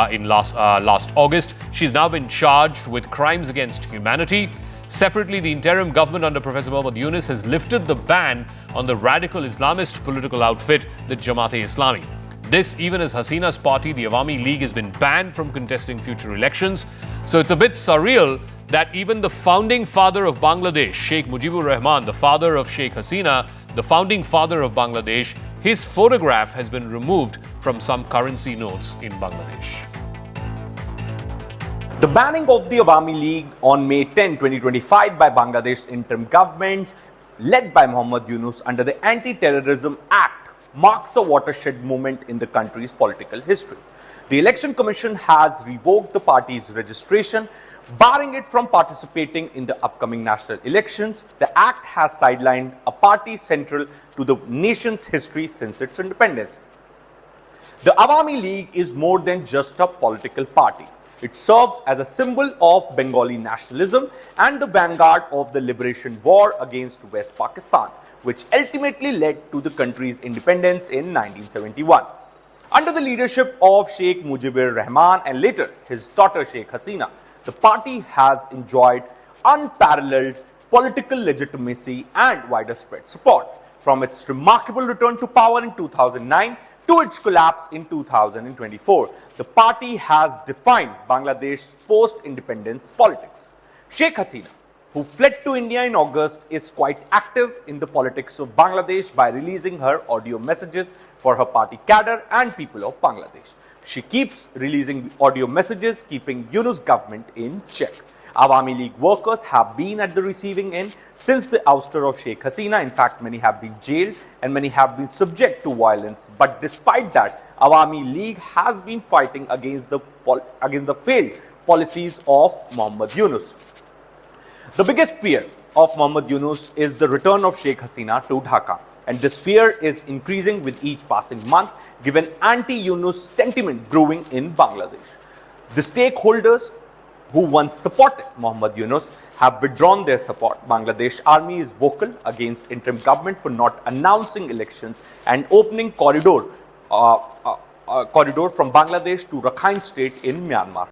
in last August. She's now been charged with crimes against humanity. Separately, the interim government under Professor Mohammad Yunus has lifted the ban on the radical Islamist political outfit, the Jamaat-e-Islami. This even as Hasina's party, the Awami League, has been banned from contesting future elections. So it's a bit surreal that even the founding father of Bangladesh, Sheikh Mujibur Rahman, the father of Sheikh Hasina, the founding father of Bangladesh, his photograph has been removed from some currency notes in Bangladesh. The banning of the Awami League on May 10, 2025 by Bangladesh interim government led by Mohammad Yunus under the Anti-Terrorism Act marks a watershed moment in the country's political history. The Election Commission has revoked the party's registration, barring it from participating in the upcoming national elections. The act has sidelined a party central to the nation's history since its independence. The Awami League is more than just a political party. It serves as a symbol of Bengali nationalism and the vanguard of the liberation war against West Pakistan, which ultimately led to the country's independence in 1971. Under the leadership of Sheikh Mujibur Rahman and later his daughter Sheikh Hasina, the party has enjoyed unparalleled political legitimacy and widespread support. From its remarkable return to power in 2009 to its collapse in 2024, the party has defined Bangladesh's post-independence politics. Sheikh Hasina, who fled to India in August, is quite active in the politics of Bangladesh by releasing her audio messages for her party cadre and people of Bangladesh. She keeps releasing audio messages, keeping Yunus government in check. Awami League workers have been at the receiving end since the ouster of Sheikh Hasina. In fact, many have been jailed and many have been subject to violence. But despite that, Awami League has been fighting against the failed policies of Mohammad Yunus. The biggest fear of Mohammad Yunus is the return of Sheikh Hasina to Dhaka. And this fear is increasing with each passing month, given anti-Yunus sentiment brewing in Bangladesh. The stakeholders who once supported Mohammad Yunus have withdrawn their support. Bangladesh army is vocal against interim government for not announcing elections and opening corridor from Bangladesh to Rakhine state in Myanmar.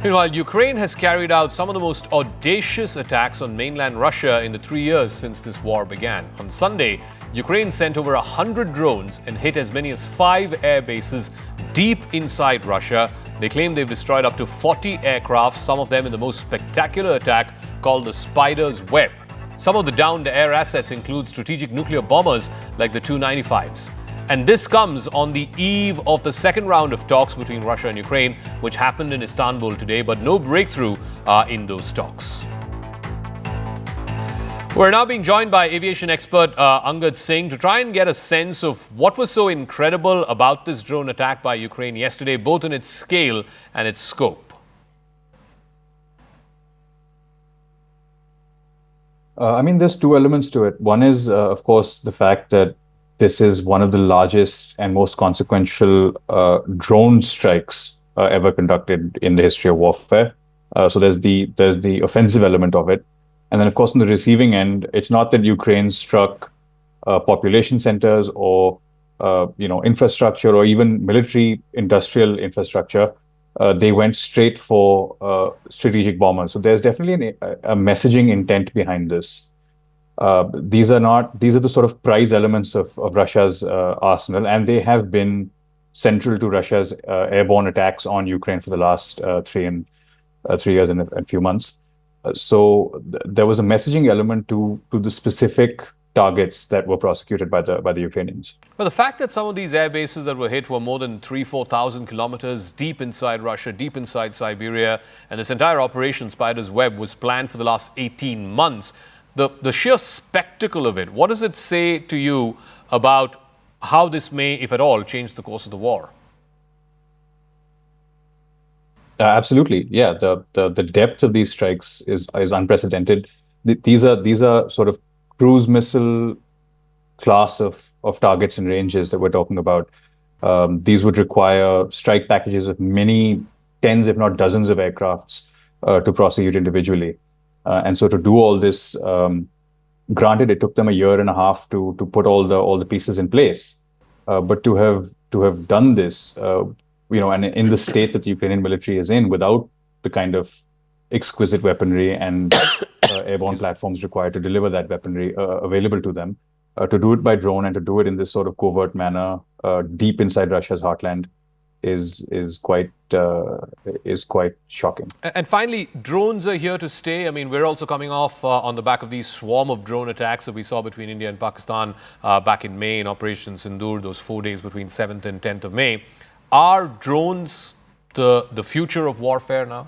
Meanwhile, Ukraine has carried out some of the most audacious attacks on mainland Russia in the 3 years since this war began. On Sunday, Ukraine sent over 100 drones and hit as many as 5 air bases deep inside Russia. They claim they've destroyed up to 40 aircraft, some of them in the most spectacular attack called the Spider's Web. Some of the downed air assets include strategic nuclear bombers like the Tu-95s. And this comes on the eve of the second round of talks between Russia and Ukraine, which happened in Istanbul today, but no breakthrough in those talks. We're now being joined by aviation expert Angad Singh to try and get a sense of what was so incredible about this drone attack by Ukraine yesterday, both in its scale and its scope. There's two elements to it. One is, of course, the fact that this is one of the largest and most consequential drone strikes ever conducted in the history of warfare. So there's the offensive element of it. And then, of course, on the receiving end, it's not that Ukraine struck population centers or infrastructure or even military industrial infrastructure. They went straight for strategic bombers. So there's definitely a messaging intent behind this. These are the sort of prize elements of Russia's arsenal, and they have been central to Russia's airborne attacks on Ukraine for the last 3 years and a few months. So there was a messaging element to the specific targets that were prosecuted by the Ukrainians. But the fact that some of these air bases that were hit were more than 4,000 kilometers deep inside Russia, deep inside Siberia, and this entire operation, Spider's Web, was planned for the last 18 months. The sheer spectacle of it, what does it say to you about how this may, if at all, change the course of the war? Absolutely, yeah. The depth of these strikes is unprecedented. These are sort of cruise missile class of targets and ranges that we're talking about. These would require strike packages of many tens, if not dozens, of aircrafts to prosecute individually. And so to do all this, granted, it took them a year and a half to put all the pieces in place. But to have done this, and in the state that the Ukrainian military is in, without the kind of exquisite weaponry and airborne platforms required to deliver that weaponry available to them, to do it by drone and to do it in this sort of covert manner, deep inside Russia's heartland, is quite shocking. And finally, drones are here to stay. I mean, we're also coming off on the back of these swarm of drone attacks that we saw between India and Pakistan back in May in Operation Synindur, those 4 days between 7th and 10th of May. Are drones the future of warfare now?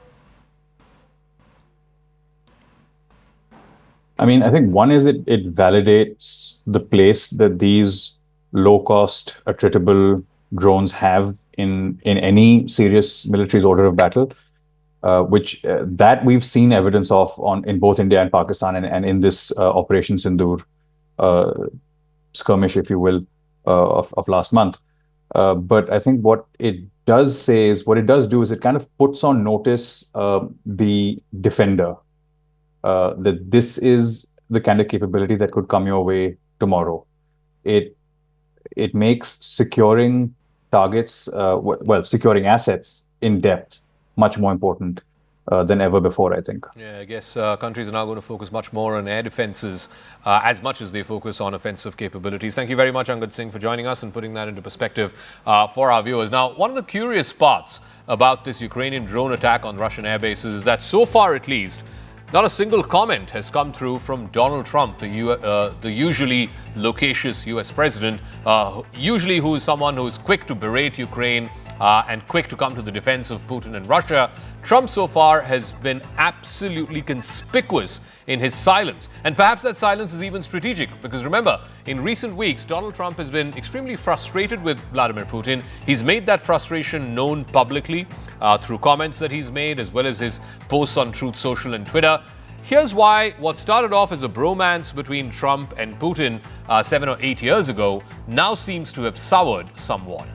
I mean, I think one is it validates the place that these low-cost, attritable drones have in any serious military's order of battle, which that we've seen evidence of in both India and Pakistan and in this Operation Sindoor skirmish, if you will, of last month. But I think what it does do is it kind of puts on notice the defender that this is the kind of capability that could come your way tomorrow. It makes securing targets, securing assets in depth much more important than ever before, I think. Yeah, I guess countries are now going to focus much more on air defenses as much as they focus on offensive capabilities. Thank you very much, Angad Singh, for joining us and putting that into perspective for our viewers. Now, one of the curious parts about this Ukrainian drone attack on Russian air bases is that so far at least, not a single comment has come through from Donald Trump, the usually loquacious US president, usually who is someone who is quick to berate Ukraine and quick to come to the defense of Putin and Russia. Trump so far has been absolutely conspicuous in his silence. And perhaps that silence is even strategic because remember, in recent weeks, Donald Trump has been extremely frustrated with Vladimir Putin. He's made that frustration known publicly through comments that he's made as well as his posts on Truth Social and Twitter. Here's why what started off as a bromance between Trump and Putin 7 or 8 years ago now seems to have soured somewhat.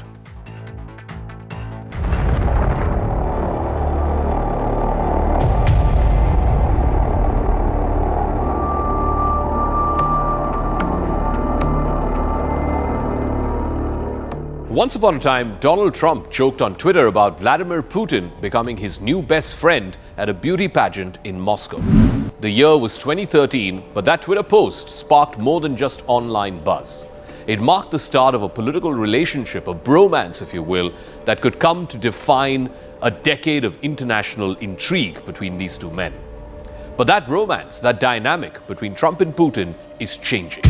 Once upon a time, Donald Trump joked on Twitter about Vladimir Putin becoming his new best friend at a beauty pageant in Moscow. The year was 2013, but that Twitter post sparked more than just online buzz. It marked the start of a political relationship, a bromance, if you will, that could come to define a decade of international intrigue between these two men. But that bromance, that dynamic between Trump and Putin is changing.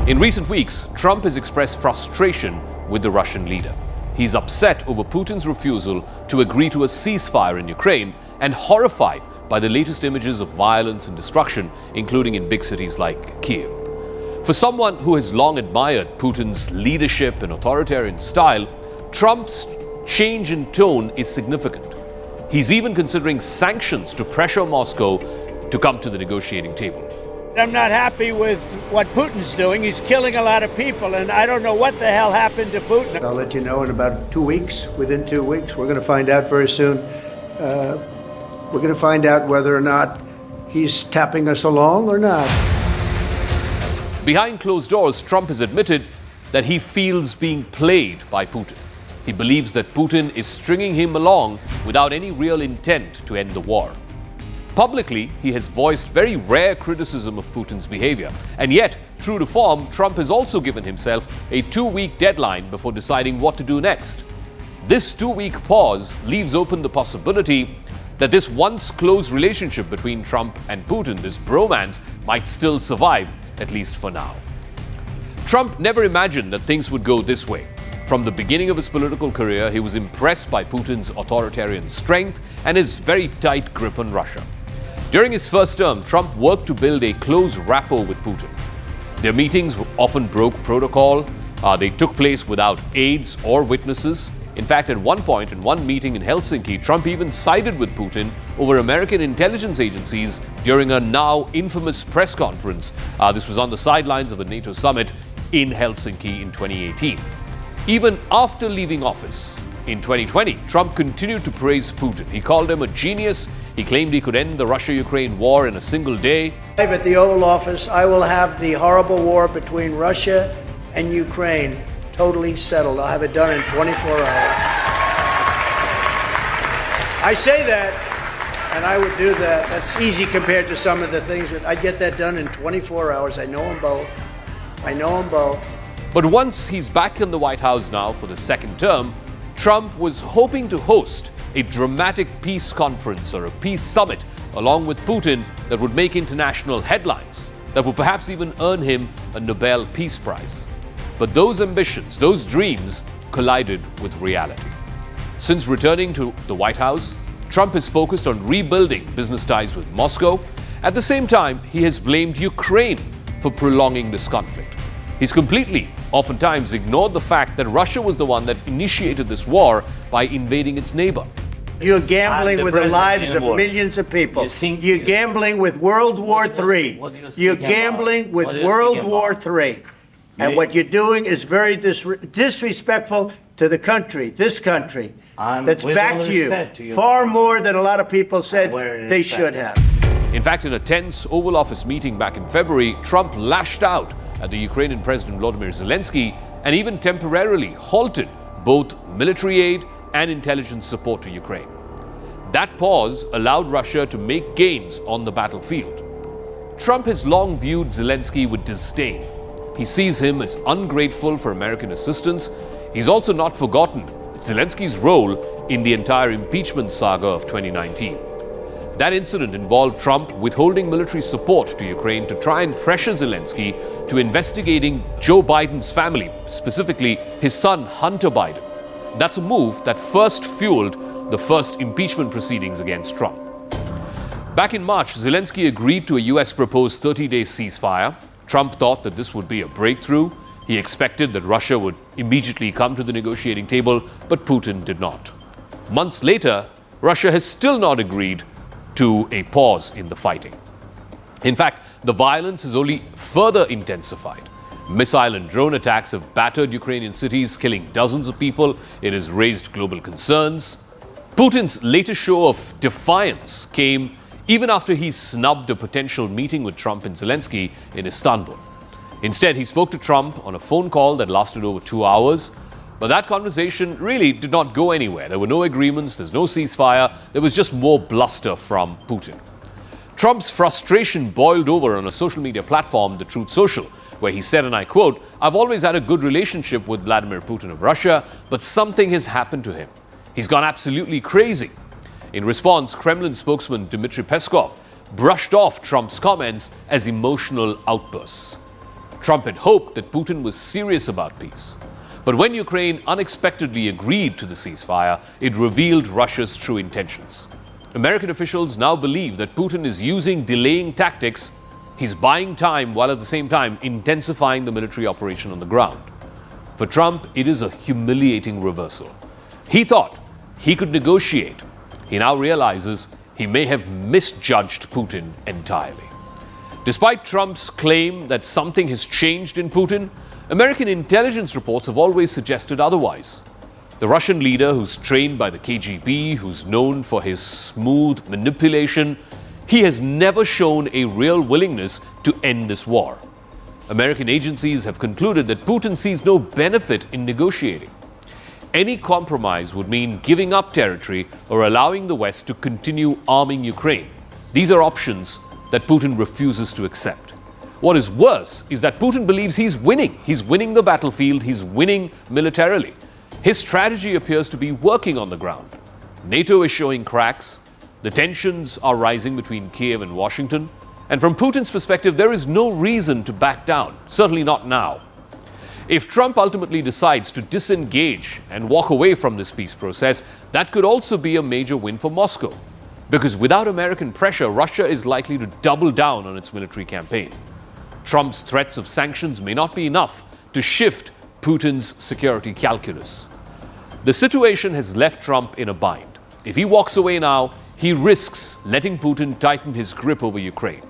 In recent weeks, Trump has expressed frustration with the Russian leader. He's upset over Putin's refusal to agree to a ceasefire in Ukraine and horrified by the latest images of violence and destruction, including in big cities like Kiev. For someone who has long admired Putin's leadership and authoritarian style, Trump's change in tone is significant. He's even considering sanctions to pressure Moscow to come to the negotiating table. I'm not happy with what Putin's doing. He's killing a lot of people, and I don't know what the hell happened to Putin. I'll let you know in about 2 weeks. Within 2 weeks, we're going to find out very soon. We're going to find out whether or not he's tapping us along or not. Behind closed doors, Trump has admitted that he feels being played by Putin. He believes that Putin is stringing him along without any real intent to end the war. Publicly, he has voiced very rare criticism of Putin's behavior. And yet, true to form, Trump has also given himself a 2-week deadline before deciding what to do next. This 2-week pause leaves open the possibility that this once close relationship between Trump and Putin, this bromance, might still survive, at least for now. Trump never imagined that things would go this way. From the beginning of his political career, he was impressed by Putin's authoritarian strength and his very tight grip on Russia. During his first term, Trump worked to build a close rapport with Putin. Their meetings often broke protocol. They took place without aides or witnesses. In fact, at one point, in one meeting in Helsinki, Trump even sided with Putin over American intelligence agencies during a now infamous press conference. This was on the sidelines of a NATO summit in Helsinki in 2018. Even after leaving office in 2020, Trump continued to praise Putin. He called him a genius. He claimed he could end the Russia-Ukraine war in a single day. At the Oval Office, I will have the horrible war between Russia and Ukraine totally settled. I'll have it done in 24 hours. I say that, and I would do that. That's easy compared to some of the things that I'd get that done in 24 hours. I know them both. But once he's back in the White House now for the second term, Trump was hoping to host a dramatic peace conference or a peace summit along with Putin that would make international headlines, that would perhaps even earn him a Nobel Peace Prize. But those ambitions, those dreams, collided with reality. Since returning to the White House, Trump has focused on rebuilding business ties with Moscow. At the same time, he has blamed Ukraine for prolonging this conflict. He's completely, oftentimes, ignored the fact that Russia was the one that initiated this war by invading its neighbor. You're gambling with the lives of millions of people. You're gambling with World War III. You're gambling with World War III. And what you're doing is very disrespectful to the country, this country, that's backed you far more than a lot of people said they should have. In fact, in a tense Oval Office meeting back in February, Trump lashed out at the Ukrainian President Volodymyr Zelenskyy and even temporarily halted both military aid and intelligence support to Ukraine. That pause allowed Russia to make gains on the battlefield. Trump has long viewed Zelenskyy with disdain. He sees him as ungrateful for American assistance. He's also not forgotten Zelenskyy's role in the entire impeachment saga of 2019. That incident involved Trump withholding military support to Ukraine to try and pressure Zelenskyy to investigating Joe Biden's family, specifically his son Hunter Biden. That's a move that first fueled the first impeachment proceedings against Trump. Back in March, Zelenskyy agreed to a US proposed 30-day ceasefire. Trump thought that this would be a breakthrough. He expected that Russia would immediately come to the negotiating table, but Putin did not. Months later, Russia has still not agreed to a pause in the fighting. In fact, the violence has only further intensified. Missile and drone attacks have battered Ukrainian cities, killing dozens of people. It has raised global concerns. Putin's latest show of defiance came even after he snubbed a potential meeting with Trump and Zelenskyy in Istanbul. Instead, he spoke to Trump on a phone call that lasted over 2 hours. But that conversation really did not go anywhere. There were no agreements, there's no ceasefire, there was just more bluster from Putin. Trump's frustration boiled over on a social media platform, the Truth Social, where he said, and I quote, "I've always had a good relationship with Vladimir Putin of Russia, but something has happened to him. He's gone absolutely crazy." In response, Kremlin spokesman Dmitry Peskov brushed off Trump's comments as emotional outbursts. Trump had hoped that Putin was serious about peace. But when Ukraine unexpectedly agreed to the ceasefire, it revealed Russia's true intentions. American officials now believe that Putin is using delaying tactics. He's buying time while at the same time intensifying the military operation on the ground. For Trump, it is a humiliating reversal. He thought he could negotiate. He now realizes he may have misjudged Putin entirely. Despite Trump's claim that something has changed in Putin, American intelligence reports have always suggested otherwise. The Russian leader, who's trained by the KGB, who's known for his smooth manipulation, he has never shown a real willingness to end this war. American agencies have concluded that Putin sees no benefit in negotiating. Any compromise would mean giving up territory or allowing the West to continue arming Ukraine. These are options that Putin refuses to accept. What is worse is that Putin believes he's winning. He's winning the battlefield. He's winning militarily. His strategy appears to be working on the ground. NATO is showing cracks. The tensions are rising between Kiev and Washington. And from Putin's perspective, there is no reason to back down, certainly not now. If Trump ultimately decides to disengage and walk away from this peace process, that could also be a major win for Moscow. Because without American pressure, Russia is likely to double down on its military campaign. Trump's threats of sanctions may not be enough to shift Putin's security calculus. The situation has left Trump in a bind. If he walks away now, he risks letting Putin tighten his grip over Ukraine.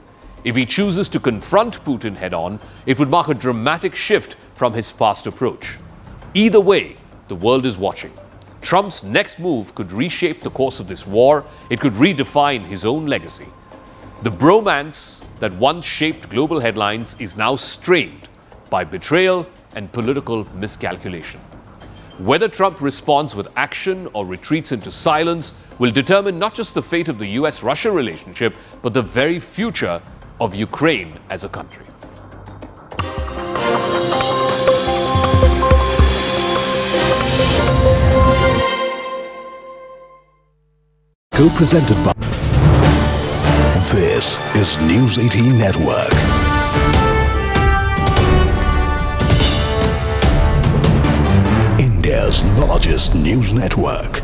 If he chooses to confront Putin head-on, it would mark a dramatic shift from his past approach. Either way, the world is watching. Trump's next move could reshape the course of this war. It could redefine his own legacy. The bromance that once shaped global headlines is now strained by betrayal and political miscalculation. Whether Trump responds with action or retreats into silence will determine not just the fate of the US-Russia relationship, but the very future of Ukraine as a country. Co-presented by... This is News 18 Network. India's largest news network.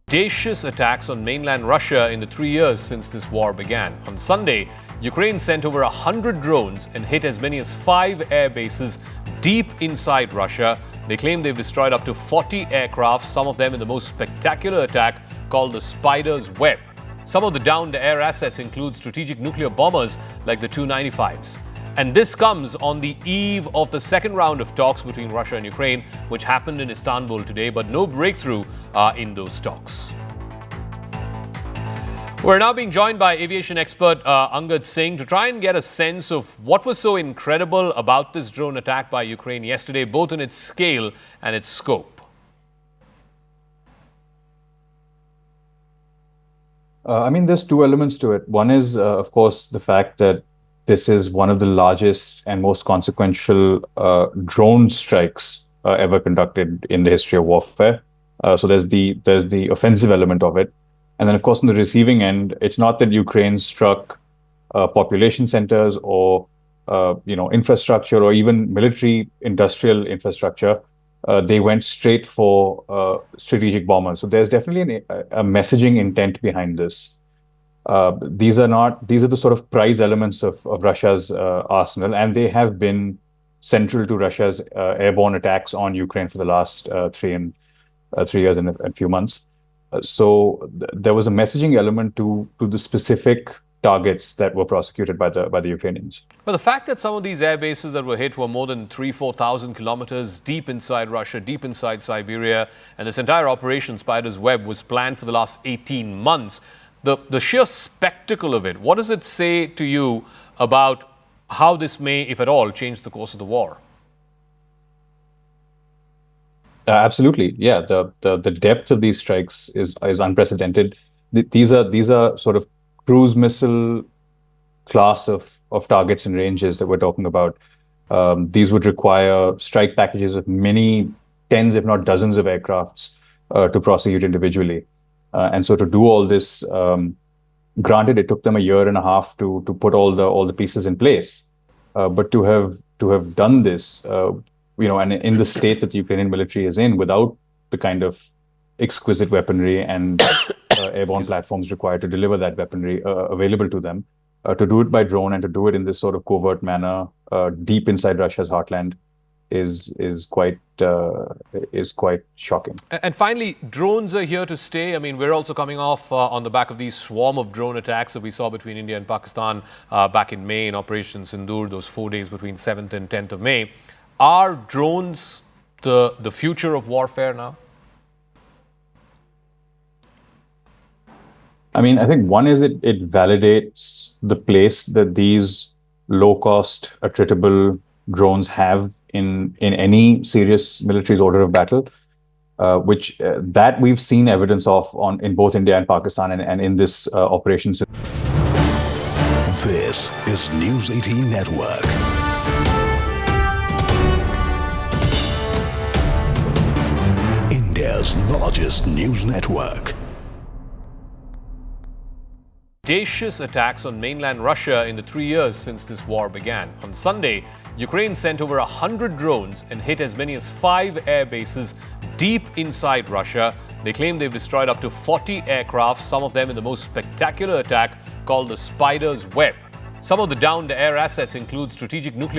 Audacious attacks on mainland Russia in the 3 years since this war began. On Sunday, Ukraine sent over 100 drones and hit as many as 5 air bases deep inside Russia. They claim they've destroyed up to 40 aircraft, some of them in the most spectacular attack called the Spider's Web. Some of the downed air assets include strategic nuclear bombers like the Tu-95s. And this comes on the eve of the second round of talks between Russia and Ukraine, which happened in Istanbul today, but no breakthrough in those talks. We're now being joined by aviation expert Angad Singh to try and get a sense of what was so incredible about this drone attack by Ukraine yesterday, both in its scale and its scope. I mean, there's two elements to it. One is, of course, the fact that this is one of the largest and most consequential drone strikes ever conducted in the history of warfare. So there's the offensive element of it. And then, of course, on the receiving end, it's not that Ukraine struck population centers or infrastructure or even military industrial infrastructure. They went straight for strategic bombers. So there's definitely a messaging intent behind this. These are the sort of prize elements of Russia's arsenal, and they have been central to Russia's airborne attacks on Ukraine for the last 3 years and a few months. So there was a messaging element to the specific targets that were prosecuted by the Ukrainians. But the fact that some of these air bases that were hit were more than 4,000 kilometers deep inside Russia, deep inside Siberia, and this entire operation, Spider's Web, was planned for the last 18 months. The sheer spectacle of it, what does it say to you about how this may, if at all, change the course of the war? Absolutely, yeah. The depth of these strikes is unprecedented. These are sort of cruise missile class of targets and ranges that we're talking about. These would require strike packages of many tens, if not dozens, of aircrafts to prosecute individually. And so to do all this, granted, it took them a year and a half to put all the pieces in place, but to have done this. And in the state that the Ukrainian military is in, without the kind of exquisite weaponry and airborne platforms required to deliver that weaponry available to them, to do it by drone and to do it in this sort of covert manner, deep inside Russia's heartland, is quite shocking. And finally, drones are here to stay. I mean, we're also coming off on the back of these swarm of drone attacks that we saw between India and Pakistan back in May in Operation Synindur, those 4 days between 7th and 10th of May. Are drones the future of warfare now? I mean, I think one is it validates the place that these low-cost, attritable drones have in any serious military's order of battle, which that we've seen evidence of in both India and Pakistan and in this operation. This is News 18 Network. India's largest news network. Audacious attacks on mainland Russia in the 3 years since this war began. On Sunday, Ukraine sent over 100 drones and hit as many as 5 air bases deep inside Russia. They claim they've destroyed up to 40 aircraft, some of them in the most spectacular attack called the Spider's Web. Some of the downed air assets include strategic nuclear